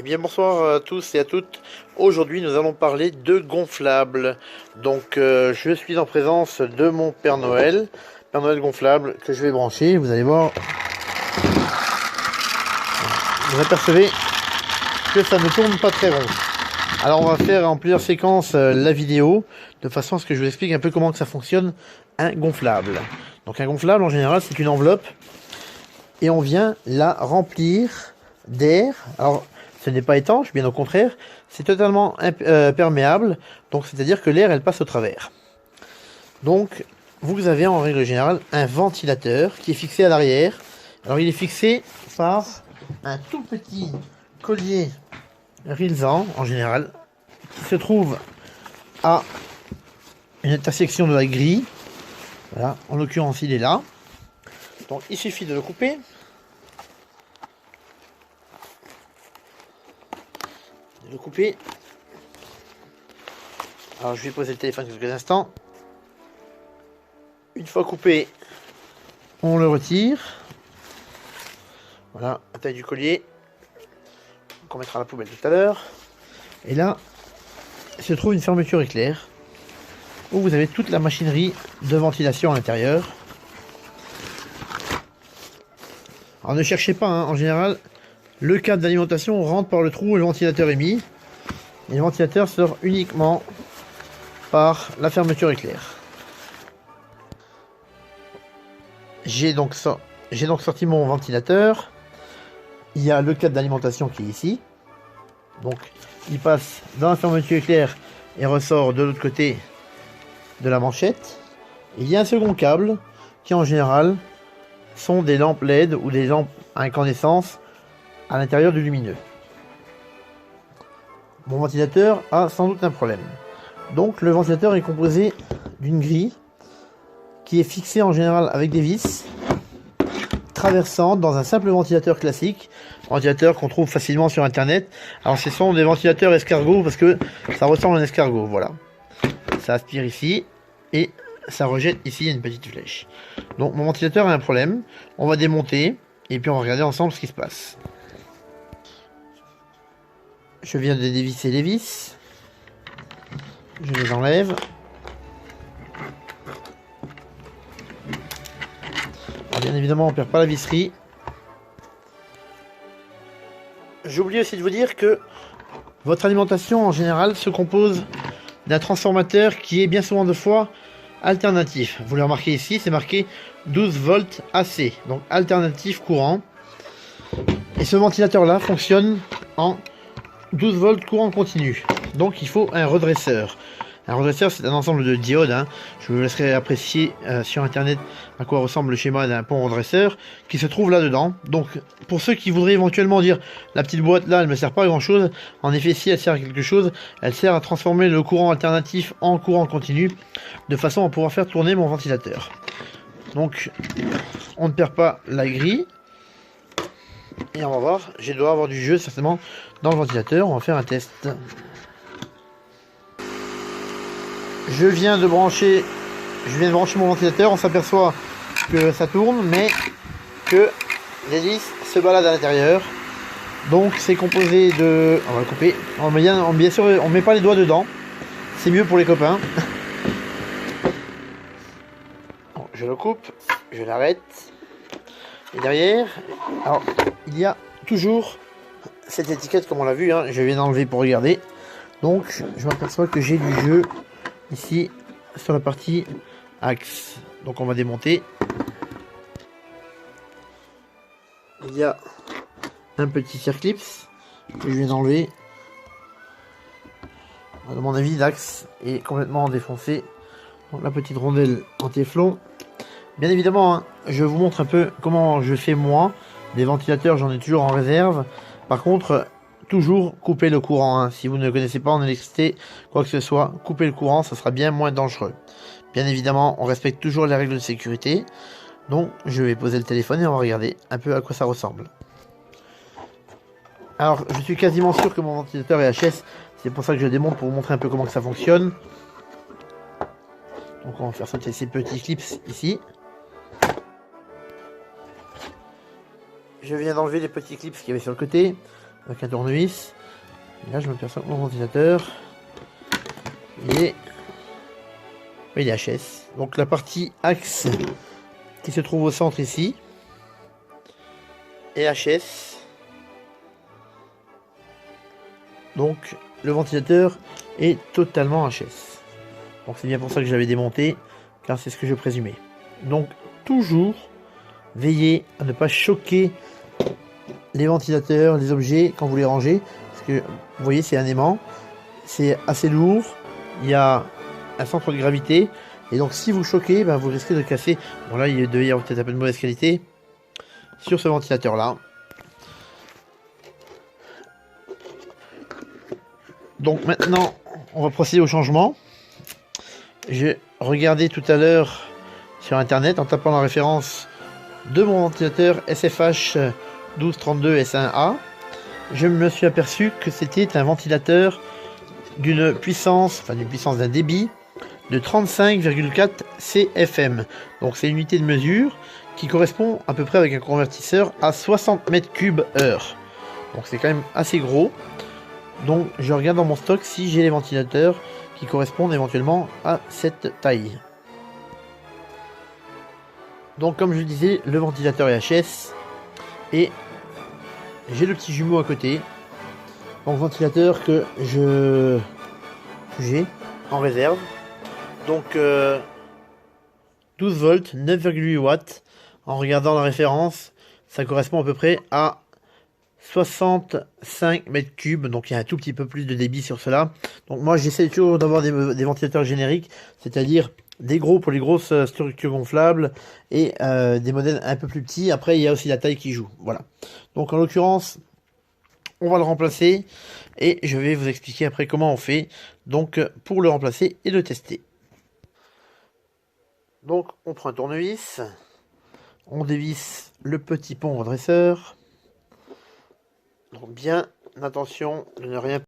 Eh bien bonsoir à tous et à toutes. Aujourd'hui nous allons parler de gonflables. Donc je suis en présence de mon Père Noël gonflable que je vais brancher. Vous allez voir, vous apercevez que ça ne tourne pas très rond. Alors on va faire en plusieurs séquences la vidéo de façon à ce que je vous explique un peu comment que ça fonctionne un gonflable. Donc un gonflable en général c'est une enveloppe et on vient la remplir d'air. Alors ce n'est pas étanche, bien au contraire, c'est totalement perméable, donc c'est-à-dire que l'air elle passe au travers. Donc vous avez en règle générale un ventilateur qui est fixé à l'arrière. Alors il est fixé par un tout petit collier Rilsan en général qui se trouve à une intersection de la grille. Voilà, en l'occurrence il est là. Donc il suffit de le couper. Alors je vais poser le téléphone quelques instants. Une fois coupé, on le retire. Voilà la taille du collier qu'on mettra à la poubelle tout à l'heure. Et là se trouve une fermeture éclair où vous avez toute la machinerie de ventilation à l'intérieur. Alors ne cherchez pas, hein, en général le câble d'alimentation rentre par le trou où le ventilateur est mis. Et le ventilateur sort uniquement par la fermeture éclair. J'ai donc sorti mon ventilateur. Il y a le câble d'alimentation qui est ici. Donc il passe dans la fermeture éclair et ressort de l'autre côté de la manchette. Il y a un second câble qui en général sont des lampes LED ou des lampes à incandescence à l'intérieur du lumineux. Mon ventilateur a sans doute un problème. Donc le ventilateur est composé d'une grille qui est fixée en général avec des vis traversant dans un simple ventilateur classique, ventilateur qu'on trouve facilement sur internet. Alors ce sont des ventilateurs escargots parce que ça ressemble à un escargot, voilà. Ça aspire ici et ça rejette ici, il y a une petite flèche. Donc mon ventilateur a un problème, on va démonter et puis on va regarder ensemble ce qui se passe. Je viens de dévisser les vis. Je les enlève. Alors bien évidemment, on perd pas la visserie. J'ai oublié aussi de vous dire que votre alimentation en général se compose d'un transformateur qui est bien souvent de fois alternatif. Vous le remarquez ici, c'est marqué 12 volts AC, donc alternatif courant. Et ce ventilateur là fonctionne en 12 volts courant continu. Donc il faut un redresseur. Un redresseur, c'est un ensemble de diodes, hein. Je vous laisserai apprécier sur internet à quoi ressemble le schéma d'un pont redresseur qui se trouve là dedans. Donc pour ceux qui voudraient éventuellement dire la petite boîte là elle ne me sert pas à grand chose, en effet si elle sert à quelque chose, elle sert à transformer le courant alternatif en courant continu de façon à pouvoir faire tourner mon ventilateur. Donc on ne perd pas la grille. Et on va voir, je dois avoir du jeu certainement dans le ventilateur, on va faire un test. Je viens de brancher mon ventilateur, on s'aperçoit que ça tourne mais que l'hélice se balade à l'intérieur. Donc c'est composé de... On va le couper, bien sûr on met pas les doigts dedans, c'est mieux pour les copains. Bon, je le coupe, je l'arrête. Et derrière, alors il y a toujours cette étiquette comme on l'a vu, hein, je viens d'enlever pour regarder. Donc je m'aperçois que j'ai du jeu ici sur la partie axe. Donc on va démonter. Il y a un petit circlips que je viens d'enlever. À mon avis l'axe est complètement défoncé. Donc la petite rondelle en téflon. Bien évidemment, hein, je vous montre un peu comment je fais moi. Des ventilateurs, j'en ai toujours en réserve. Par contre, toujours couper le courant. Hein. Si vous ne connaissez pas en électricité, quoi que ce soit, couper le courant, ça sera bien moins dangereux. Bien évidemment, on respecte toujours les règles de sécurité. Donc, je vais poser le téléphone et on va regarder un peu à quoi ça ressemble. Alors, je suis quasiment sûr que mon ventilateur est HS. C'est pour ça que je démonte pour vous montrer un peu comment que ça fonctionne. Donc, on va faire sauter ces petits clips ici. Je viens d'enlever les petits clips qu'il y avait sur le côté. avec un tournevis. Et là je m'aperçois que mon ventilateur il est HS. Donc la partie axe qui se trouve au centre ici est HS. Donc le ventilateur est totalement HS. Donc c'est bien pour ça que je l'avais démonté, car c'est ce que je présumais. Donc toujours veillez à ne pas choquer les ventilateurs, les objets quand vous les rangez, parce que vous voyez c'est un aimant, c'est assez lourd, il y a un centre de gravité, et donc si vous choquez, ben, vous risquez de casser. Bon là il devait y avoir peut-être un peu de mauvaise qualité sur ce ventilateur là. Donc maintenant on va procéder au changement. J'ai regardé tout à l'heure sur internet en tapant la référence de mon ventilateur SFH 1232 S1A. Je me suis aperçu que c'était un ventilateur d'une puissance, d'un débit de 35,4 CFM. Donc c'est une unité de mesure qui correspond à peu près avec un convertisseur à 60 mètres cubes heure. Donc c'est quand même assez gros. Donc je regarde dans mon stock si j'ai les ventilateurs qui correspondent éventuellement à cette taille. Donc comme je le disais, le ventilateur est HS et j'ai le petit jumeau à côté. Donc ventilateur que j'ai en réserve. Donc 12 volts, 9,8 watts. En regardant la référence, ça correspond à peu près à 65 mètres cubes, donc il y a un tout petit peu plus de débit sur cela. Donc moi j'essaie toujours d'avoir des ventilateurs génériques, c'est-à-dire des gros pour les grosses structures gonflables et des modèles un peu plus petits. Après il y a aussi la taille qui joue. Voilà. Donc en l'occurrence, on va le remplacer et je vais vous expliquer après comment on fait donc pour le remplacer et le tester. Donc on prend un tournevis, on dévisse le petit pont redresseur. Donc bien attention de ne rien